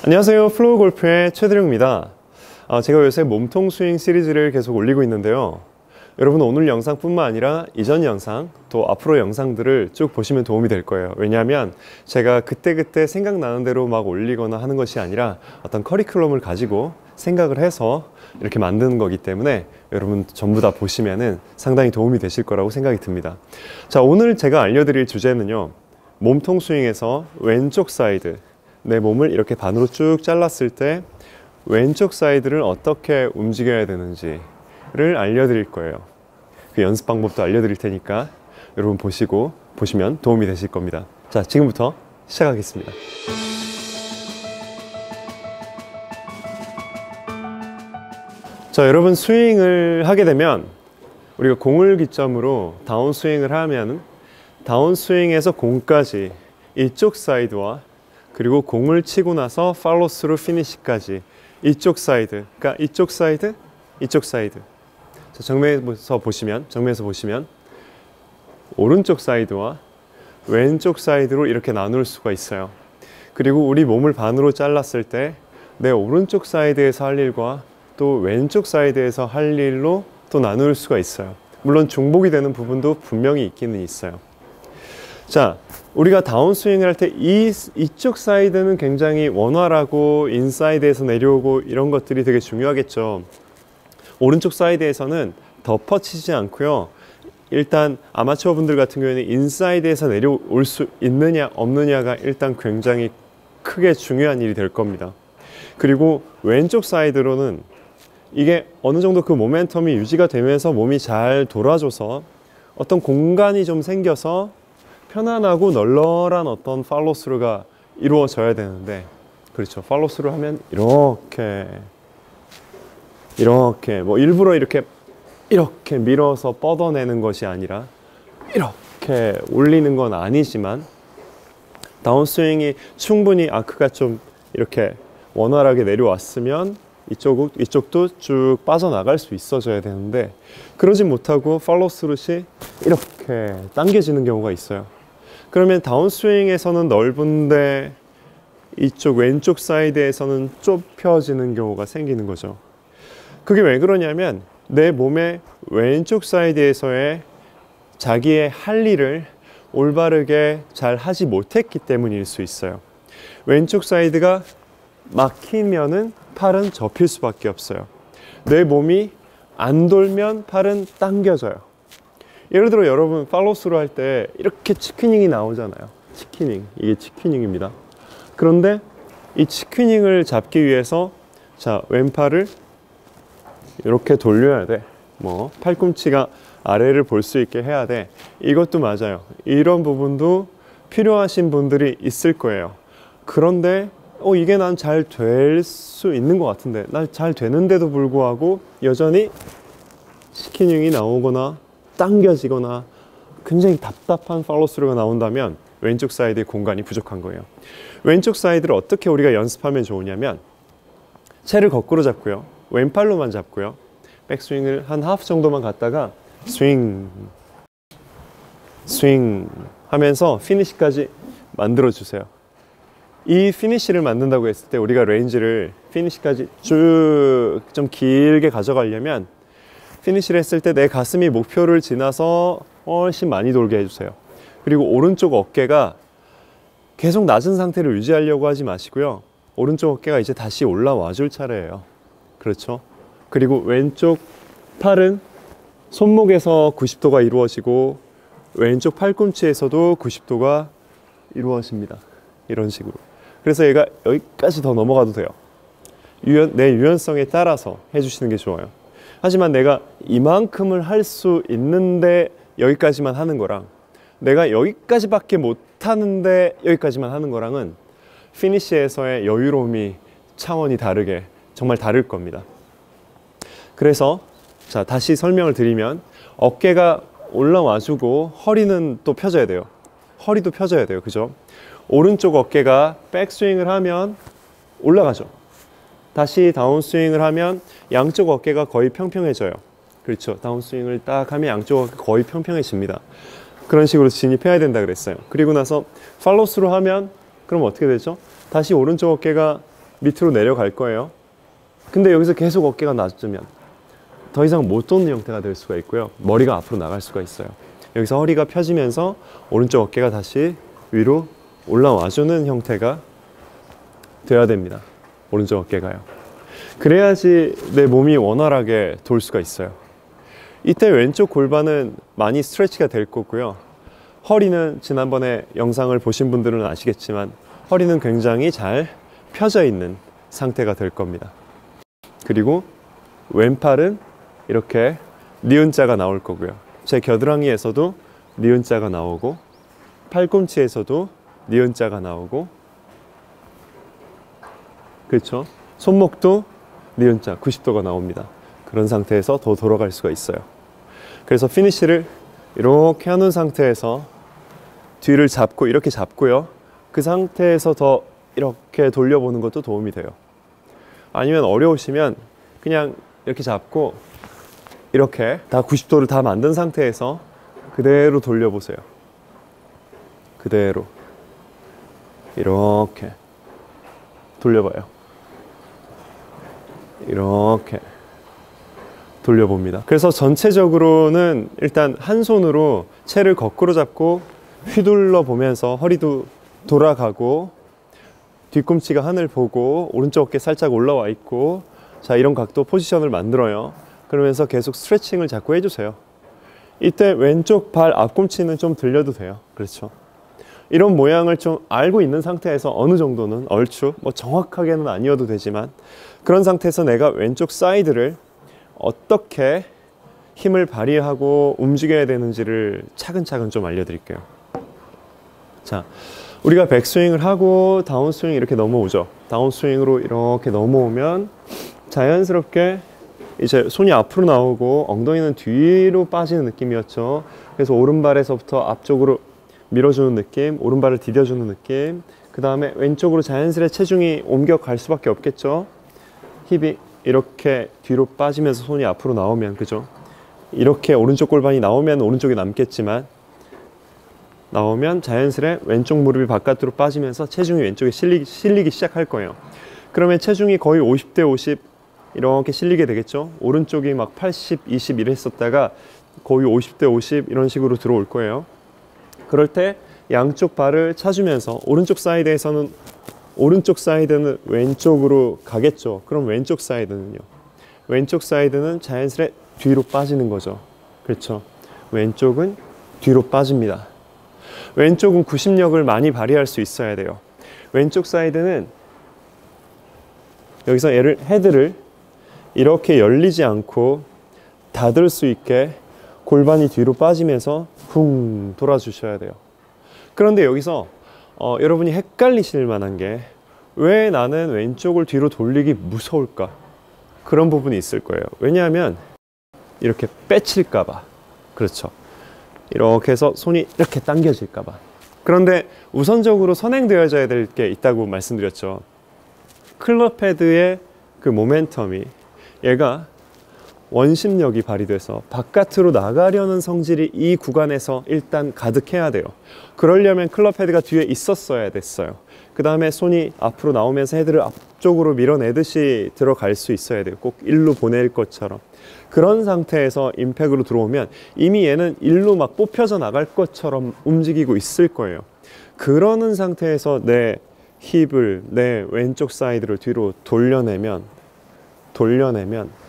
안녕하세요. 플로우 골프의 최드령입니다. 제가 요새 몸통 스윙 시리즈를 계속 올리고 있는데요. 여러분 오늘 영상뿐만 아니라 이전 영상 또 앞으로 영상들을 쭉 보시면 도움이 될 거예요. 왜냐하면 제가 그때그때 생각나는 대로 막 올리거나 하는 것이 아니라 어떤 커리큘럼을 가지고 생각을 해서 이렇게 만드는 거기 때문에 여러분 전부 다 보시면은 상당히 도움이 되실 거라고 생각이 듭니다. 자, 오늘 제가 알려드릴 주제는요, 몸통 스윙에서 왼쪽 사이드, 내 몸을 이렇게 반으로 쭉 잘랐을 때 왼쪽 사이드를 어떻게 움직여야 되는지를 알려드릴 거예요. 그 연습 방법도 알려드릴 테니까 여러분 보시면 도움이 되실 겁니다. 자, 지금부터 시작하겠습니다. 자, 여러분 스윙을 하게 되면 우리가 공을 기점으로 다운스윙을 하면 다운스윙에서 공까지 이쪽 사이드와 그리고 공을 치고 나서 팔로우 스루 피니시까지 이쪽 사이드, 그러니까 이쪽 사이드, 이쪽 사이드. 자, 정면에서 보시면 오른쪽 사이드와 왼쪽 사이드로 이렇게 나눌 수가 있어요. 그리고 우리 몸을 반으로 잘랐을 때 내 오른쪽 사이드에서 할 일과 또 왼쪽 사이드에서 할 일로 또 나눌 수가 있어요. 물론 중복이 되는 부분도 분명히 있기는 있어요. 자, 우리가 다운스윙을 할 때 이쪽 사이드는 굉장히 원활하고 인사이드에서 내려오고 이런 것들이 되게 중요하겠죠. 오른쪽 사이드에서는 덮어치지 않고요. 일단 아마추어 분들 같은 경우에는 인사이드에서 내려올 수 있느냐 없느냐가 일단 굉장히 크게 중요한 일이 될 겁니다. 그리고 왼쪽 사이드로는 이게 어느 정도 그 모멘텀이 유지가 되면서 몸이 잘 돌아줘서 어떤 공간이 좀 생겨서 편안하고 널널한 어떤 팔로스루가 이루어져야 되는데, 그렇죠, 팔로스루 하면 이렇게 뭐 일부러 이렇게 밀어서 뻗어내는 것이 아니라 이렇게 올리는 건 아니지만 다운스윙이 충분히 아크가 좀 이렇게 원활하게 내려왔으면 이쪽도 쭉 빠져나갈 수 있어져야 되는데 그러지 못하고 팔로스루시 이렇게 당겨지는 경우가 있어요. 그러면 다운스윙에서는 넓은데 이쪽 왼쪽 사이드에서는 좁혀지는 경우가 생기는 거죠. 그게 왜 그러냐면 내 몸의 왼쪽 사이드에서의 자기의 할 일을 올바르게 잘 하지 못했기 때문일 수 있어요. 왼쪽 사이드가 막히면은 팔은 접힐 수밖에 없어요. 내 몸이 안 돌면 팔은 당겨져요. 예를 들어 여러분 팔로스루 할 때 이렇게 치퀴닝이 나오잖아요. 이게 치퀴닝입니다. 그런데 이 치퀴닝을 잡기 위해서 자, 왼팔을 이렇게 돌려야 돼. 뭐 팔꿈치가 아래를 볼 수 있게 해야 돼. 이것도 맞아요. 이런 부분도 필요하신 분들이 있을 거예요. 그런데 이게 난 잘 될 수 있는 것 같은데, 난 잘 되는데도 불구하고 여전히 치퀴닝이 나오거나 당겨지거나 굉장히 답답한 팔로스루가 나온다면 왼쪽 사이드에 공간이 부족한 거예요. 왼쪽 사이드를 어떻게 우리가 연습하면 좋으냐면 채를 거꾸로 잡고요, 왼팔로만 잡고요, 백스윙을 한 하프 정도만 갔다가 스윙 하면서 피니시까지 만들어 주세요. 이 피니시를 만든다고 했을 때 우리가 레인지를 피니시까지 쭉 좀 길게 가져가려면 피니시를 했을 때 내 가슴이 목표를 지나서 훨씬 많이 돌게 해주세요. 그리고 오른쪽 어깨가 계속 낮은 상태를 유지하려고 하지 마시고요. 오른쪽 어깨가 이제 다시 올라와 줄 차례예요. 그렇죠? 그리고 왼쪽 팔은 손목에서 90도가 이루어지고 왼쪽 팔꿈치에서도 90도가 이루어집니다. 이런 식으로. 그래서 얘가 여기까지 더 넘어가도 돼요. 내 유연성에 따라서 해주시는 게 좋아요. 하지만 내가 이만큼을 할 수 있는데 여기까지만 하는 거랑 내가 여기까지밖에 못하는데 여기까지만 하는 거랑은 피니시에서의 여유로움이 차원이 다르게 정말 다를 겁니다. 그래서 자, 다시 설명을 드리면 어깨가 올라와주고 허리는 또 펴져야 돼요. 허리도 펴져야 돼요. 그죠? 오른쪽 어깨가 백스윙을 하면 올라가죠. 다시 다운스윙을 하면 양쪽 어깨가 거의 평평해져요. 그렇죠. 다운스윙을 딱 하면 양쪽 어깨가 거의 평평해집니다. 그런 식으로 진입해야 된다 그랬어요. 그리고 나서 팔로스루 하면 그럼 어떻게 되죠? 다시 오른쪽 어깨가 밑으로 내려갈 거예요. 근데 여기서 계속 어깨가 낮으면 더 이상 못 돋는 형태가 될 수가 있고요. 머리가 앞으로 나갈 수가 있어요. 여기서 허리가 펴지면서 오른쪽 어깨가 다시 위로 올라와주는 형태가 돼야 됩니다. 오른쪽 어깨가요. 그래야지 내 몸이 원활하게 돌 수가 있어요. 이때 왼쪽 골반은 많이 스트레치가 될 거고요. 허리는 지난번에 영상을 보신 분들은 아시겠지만 허리는 굉장히 잘 펴져 있는 상태가 될 겁니다. 그리고 왼팔은 이렇게 니은자가 나올 거고요. 제 겨드랑이에서도 니은자가 나오고 팔꿈치에서도 니은자가 나오고, 그렇죠? 손목도 니은자 90도가 나옵니다. 그런 상태에서 더 돌아갈 수가 있어요. 그래서 피니쉬를 이렇게 하는 상태에서 뒤를 잡고 이렇게 잡고요. 그 상태에서 더 이렇게 돌려보는 것도 도움이 돼요. 아니면 어려우시면 그냥 이렇게 잡고 이렇게 다 90도를 다 만든 상태에서 그대로 돌려보세요. 그대로 이렇게 돌려봐요. 이렇게 돌려봅니다. 그래서 전체적으로는 일단 한 손으로 채를 거꾸로 잡고 휘둘러 보면서 허리도 돌아가고 뒤꿈치가 하늘 보고 오른쪽 어깨 살짝 올라와 있고, 자, 이런 각도 포지션을 만들어요. 그러면서 계속 스트레칭을 자꾸 해주세요. 이때 왼쪽 발 앞꿈치는 좀 들려도 돼요. 그렇죠? 이런 모양을 좀 알고 있는 상태에서 어느 정도는 얼추, 뭐 정확하게는 아니어도 되지만 그런 상태에서 내가 왼쪽 사이드를 어떻게 힘을 발휘하고 움직여야 되는지를 차근차근 좀 알려드릴게요. 자, 우리가 백스윙을 하고 다운스윙 이렇게 넘어오죠. 다운스윙으로 이렇게 넘어오면 자연스럽게 이제 손이 앞으로 나오고 엉덩이는 뒤로 빠지는 느낌이었죠. 그래서 오른발에서부터 앞쪽으로 밀어주는 느낌, 오른발을 디뎌주는 느낌, 그 다음에 왼쪽으로 자연스레 체중이 옮겨갈 수밖에 없겠죠. 힙이 이렇게 뒤로 빠지면서 손이 앞으로 나오면, 그죠? 이렇게 오른쪽 골반이 나오면 오른쪽이 남겠지만, 나오면 자연스레 왼쪽 무릎이 바깥으로 빠지면서 체중이 왼쪽에 실리기 시작할 거예요. 그러면 체중이 거의 50대 50 이렇게 실리게 되겠죠. 오른쪽이 막 80, 20 이랬었다가 거의 50대 50 이런 식으로 들어올 거예요. 그럴 때 양쪽 발을 차주면서 오른쪽 사이드에서는 오른쪽 사이드는 왼쪽으로 가겠죠. 그럼 왼쪽 사이드는요? 왼쪽 사이드는 자연스레 뒤로 빠지는 거죠. 그렇죠? 왼쪽은 뒤로 빠집니다. 왼쪽은 구심력을 많이 발휘할 수 있어야 돼요. 왼쪽 사이드는 여기서 헤드를 이렇게 열리지 않고 닫을 수 있게 골반이 뒤로 빠지면서 붕 돌아주셔야 돼요. 그런데 여기서 여러분이 헷갈리실 만한 게, 왜 나는 왼쪽을 뒤로 돌리기 무서울까? 그런 부분이 있을 거예요. 왜냐하면 이렇게 빼칠까 봐. 그렇죠? 이렇게 해서 손이 이렇게 당겨질까 봐. 그런데 우선적으로 선행되어져야 될 게 있다고 말씀드렸죠. 클럽 헤드의 그 모멘텀이, 얘가 원심력이 발휘돼서 바깥으로 나가려는 성질이 이 구간에서 일단 가득해야 돼요. 그러려면 클럽 헤드가 뒤에 있었어야 됐어요. 그 다음에 손이 앞으로 나오면서 헤드를 앞쪽으로 밀어내듯이 들어갈 수 있어야 돼요. 꼭 일로 보낼 것처럼. 그런 상태에서 임팩으로 들어오면 이미 얘는 일로 막 뽑혀져 나갈 것처럼 움직이고 있을 거예요. 그러는 상태에서 내 힙을, 내 왼쪽 사이드를 뒤로 돌려내면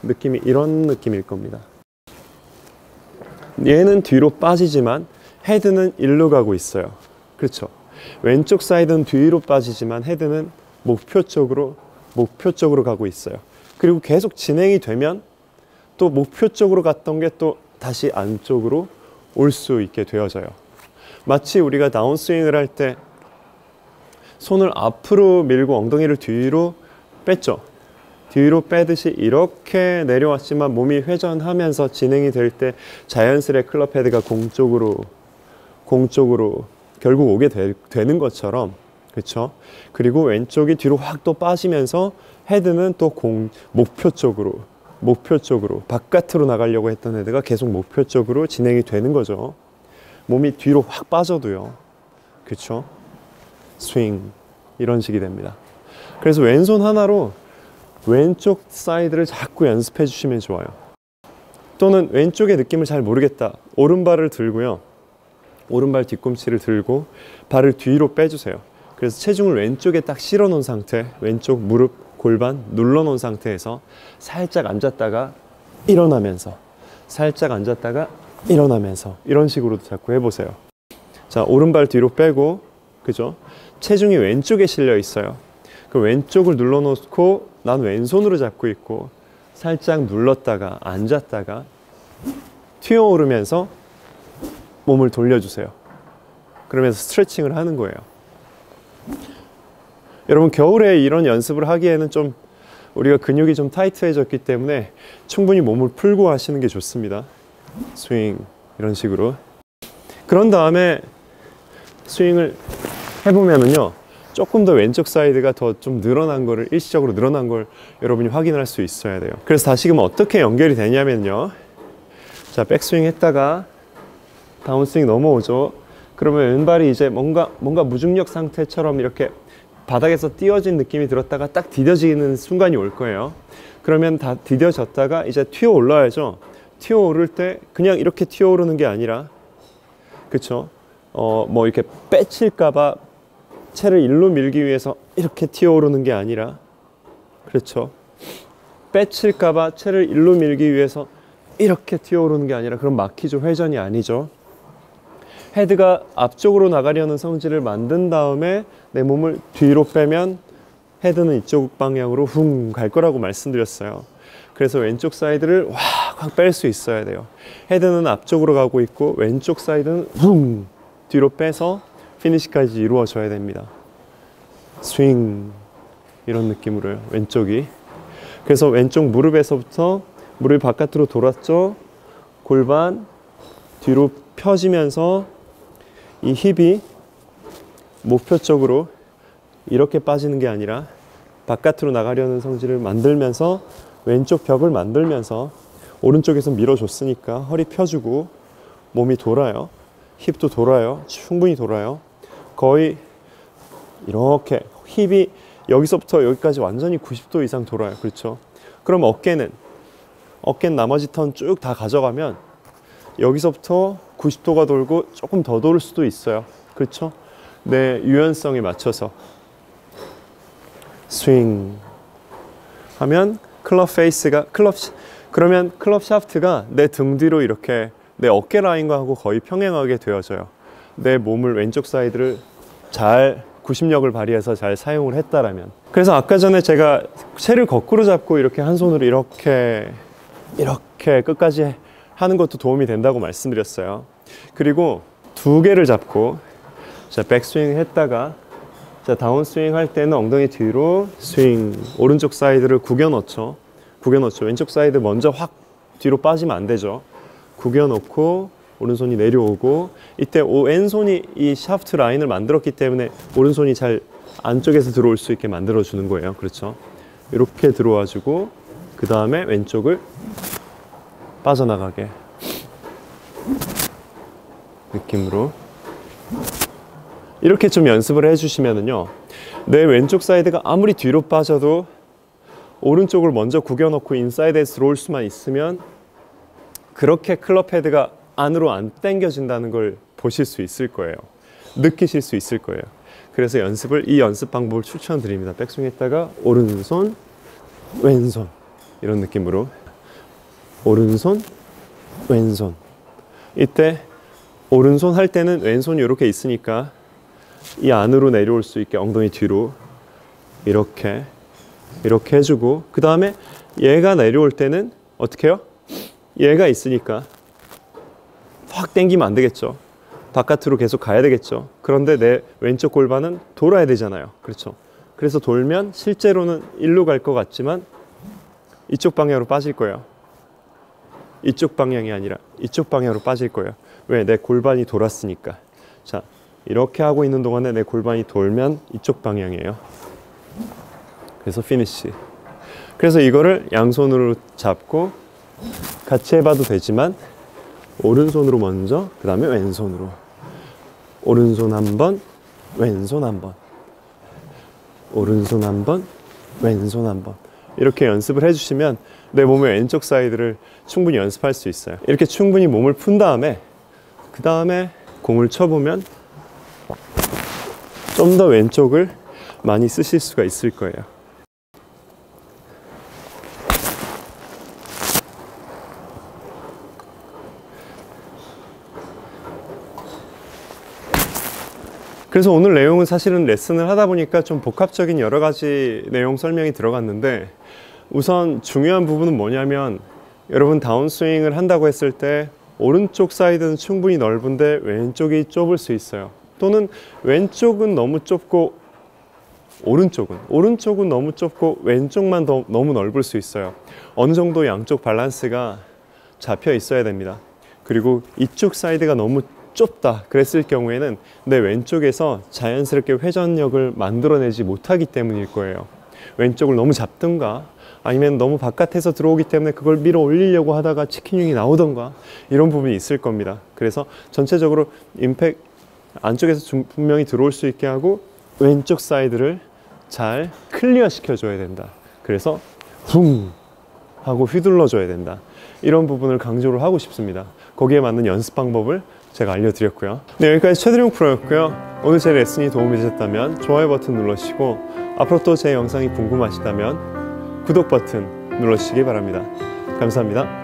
느낌이 이런 느낌일 겁니다. 얘는 뒤로 빠지지만 헤드는 일로 가고 있어요. 그렇죠? 왼쪽 사이드는 뒤로 빠지지만 헤드는 목표 쪽으로 가고 있어요. 그리고 계속 진행이 되면 또 목표 쪽으로 갔던 게 또 다시 안쪽으로 올 수 있게 되어져요. 마치 우리가 다운스윙을 할 때 손을 앞으로 밀고 엉덩이를 뒤로 뺐죠. 뒤로 빼듯이 이렇게 내려왔지만 몸이 회전하면서 진행이 될 때 자연스레 클럽 헤드가 공 쪽으로 결국 오게 되는 것처럼, 그렇죠? 그리고 왼쪽이 뒤로 확 또 빠지면서 헤드는 또 목표 쪽으로 바깥으로 나가려고 했던 헤드가 계속 목표 쪽으로 진행이 되는 거죠. 몸이 뒤로 확 빠져도요. 그렇죠? 스윙 이런 식이 됩니다. 그래서 왼손 하나로 왼쪽 사이드를 자꾸 연습해 주시면 좋아요. 또는 왼쪽의 느낌을 잘 모르겠다. 오른발을 들고요. 오른발 뒤꿈치를 들고 발을 뒤로 빼주세요. 그래서 체중을 왼쪽에 딱 실어 놓은 상태, 왼쪽 무릎, 골반 눌러 놓은 상태에서 살짝 앉았다가 일어나면서, 살짝 앉았다가 일어나면서, 이런 식으로도 자꾸 해보세요. 자, 오른발 뒤로 빼고, 그죠? 체중이 왼쪽에 실려 있어요. 그 왼쪽을 눌러 놓고 난 왼손으로 잡고 있고 살짝 눌렀다가 앉았다가 튀어 오르면서 몸을 돌려주세요. 그러면서 스트레칭을 하는 거예요. 여러분, 겨울에 이런 연습을 하기에는 좀 우리가 근육이 좀 타이트해졌기 때문에 충분히 몸을 풀고 하시는 게 좋습니다. 스윙, 이런 식으로. 그런 다음에 스윙을 해보면은요, 조금 더 왼쪽 사이드가 더 좀 늘어난 거를, 일시적으로 늘어난 걸 여러분이 확인할 수 있어야 돼요. 그래서 다시금 어떻게 연결이 되냐면요, 자, 백스윙 했다가 다운스윙 넘어오죠. 그러면 왼발이 이제 뭔가 무중력 상태처럼 이렇게 바닥에서 띄어진 느낌이 들었다가 딱 디뎌지는 순간이 올 거예요. 그러면 다 디뎌졌다가 이제 튀어 올라야죠. 튀어 오를 때 그냥 이렇게 튀어 오르는 게 아니라, 그쵸? 뭐 이렇게 빼칠까봐 채를 일로 밀기 위해서 이렇게 튀어 오르는 게 아니라, 그렇죠? 빼칠까봐 채를 일로 밀기 위해서 이렇게 튀어 오르는 게 아니라, 그럼 막히죠. 회전이 아니죠. 헤드가 앞쪽으로 나가려는 성질을 만든 다음에 내 몸을 뒤로 빼면 헤드는 이쪽 방향으로 훅 갈 거라고 말씀드렸어요. 그래서 왼쪽 사이드를 확 뺄 수 있어야 돼요. 헤드는 앞쪽으로 가고 있고 왼쪽 사이드는 훅 뒤로 빼서 피니시까지 이루어져야 됩니다. 스윙, 이런 느낌으로요, 왼쪽이. 그래서 왼쪽 무릎에서부터 무릎이 바깥으로 돌았죠. 골반 뒤로 펴지면서 이 힙이 목표 쪽으로 이렇게 빠지는 게 아니라 바깥으로 나가려는 성질을 만들면서 왼쪽 벽을 만들면서 오른쪽에서 밀어줬으니까 허리 펴주고 몸이 돌아요. 힙도 돌아요. 충분히 돌아요. 거의 이렇게 힙이 여기서부터 여기까지 완전히 90도 이상 돌아요. 그렇죠? 그럼 어깨는 나머지 턴 쭉 다 가져가면 여기서부터 90도가 돌고 조금 더 돌 수도 있어요. 그렇죠? 내 유연성에 맞춰서 스윙 하면 그러면 클럽 샤프트가 내 등 뒤로 이렇게 내 어깨 라인과 하고 거의 평행하게 되어져요. 내 몸을 왼쪽 사이드를 잘 90력을 발휘해서 잘 사용을 했다라면. 그래서 아까 전에 제가 채를 거꾸로 잡고 이렇게 한 손으로 이렇게 끝까지 하는 것도 도움이 된다고 말씀드렸어요. 그리고 두 개를 잡고, 자, 백스윙 했다가, 자, 다운스윙 할 때는 엉덩이 뒤로 스윙, 오른쪽 사이드를 구겨 넣죠. 왼쪽 사이드 먼저 확 뒤로 빠지면 안 되죠. 구겨 놓고 오른손이 내려오고, 이때 왼손이 이 샤프트 라인을 만들었기 때문에 오른손이 잘 안쪽에서 들어올 수 있게 만들어 주는 거예요. 그렇죠? 이렇게 들어와 주고, 그 다음에 왼쪽을 빠져나가게 느낌으로 이렇게 좀 연습을 해주시면은요, 내 왼쪽 사이드가 아무리 뒤로 빠져도 오른쪽을 먼저 구겨 놓고 인사이드에서 들어올 수만 있으면 그렇게 클럽 헤드가 안으로 안 당겨진다는 걸 보실 수 있을 거예요. 느끼실 수 있을 거예요. 그래서 이 연습 방법을 추천드립니다. 백스윙 했다가 오른손, 왼손, 이런 느낌으로 오른손, 왼손. 이때 오른손 할 때는 왼손이 이렇게 있으니까 이 안으로 내려올 수 있게 엉덩이 뒤로 이렇게 해주고, 그 다음에 얘가 내려올 때는 어떻게 해요? 얘가 있으니까 확 당기면 안 되겠죠. 바깥으로 계속 가야 되겠죠. 그런데 내 왼쪽 골반은 돌아야 되잖아요. 그렇죠? 그래서 돌면 실제로는 일로 갈 것 같지만 이쪽 방향으로 빠질 거예요. 이쪽 방향이 아니라 이쪽 방향으로 빠질 거예요. 왜? 내 골반이 돌았으니까. 자, 이렇게 하고 있는 동안에 내 골반이 돌면 이쪽 방향이에요. 그래서 피니시. 그래서 이거를 양손으로 잡고 같이 해봐도 되지만 오른손으로 먼저, 그 다음에 왼손으로. 오른손 한 번, 왼손 한 번. 오른손 한 번, 왼손 한 번. 이렇게 연습을 해주시면 내 몸의 왼쪽 사이드를 충분히 연습할 수 있어요. 이렇게 충분히 몸을 푼 다음에 그 다음에 공을 쳐보면 좀 더 왼쪽을 많이 쓰실 수가 있을 거예요. 그래서 오늘 내용은 사실은 레슨을 하다 보니까 좀 복합적인 여러 가지 내용 설명이 들어갔는데, 우선 중요한 부분은 뭐냐면, 여러분 다운스윙을 한다고 했을 때 오른쪽 사이드는 충분히 넓은데 왼쪽이 좁을 수 있어요. 또는 왼쪽은 너무 좁고 오른쪽은 너무 좁고 왼쪽만 너무 넓을 수 있어요. 어느 정도 양쪽 밸런스가 잡혀 있어야 됩니다. 그리고 이쪽 사이드가 너무 좁다 그랬을 경우에는 내 왼쪽에서 자연스럽게 회전력을 만들어내지 못하기 때문일 거예요. 왼쪽을 너무 잡든가 아니면 너무 바깥에서 들어오기 때문에 그걸 밀어 올리려고 하다가 치킨윙이 나오던가 이런 부분이 있을 겁니다. 그래서 전체적으로 임팩 안쪽에서 분명히 들어올 수 있게 하고 왼쪽 사이드를 잘 클리어 시켜줘야 된다. 그래서 붕 하고 휘둘러 줘야 된다. 이런 부분을 강조를 하고 싶습니다. 거기에 맞는 연습 방법을 제가 알려드렸고요. 네, 여기까지 최드용 프로였고요. 오늘 제 레슨이 도움이 되셨다면 좋아요 버튼 눌러주시고, 앞으로 또 제 영상이 궁금하시다면 구독 버튼 눌러주시기 바랍니다. 감사합니다.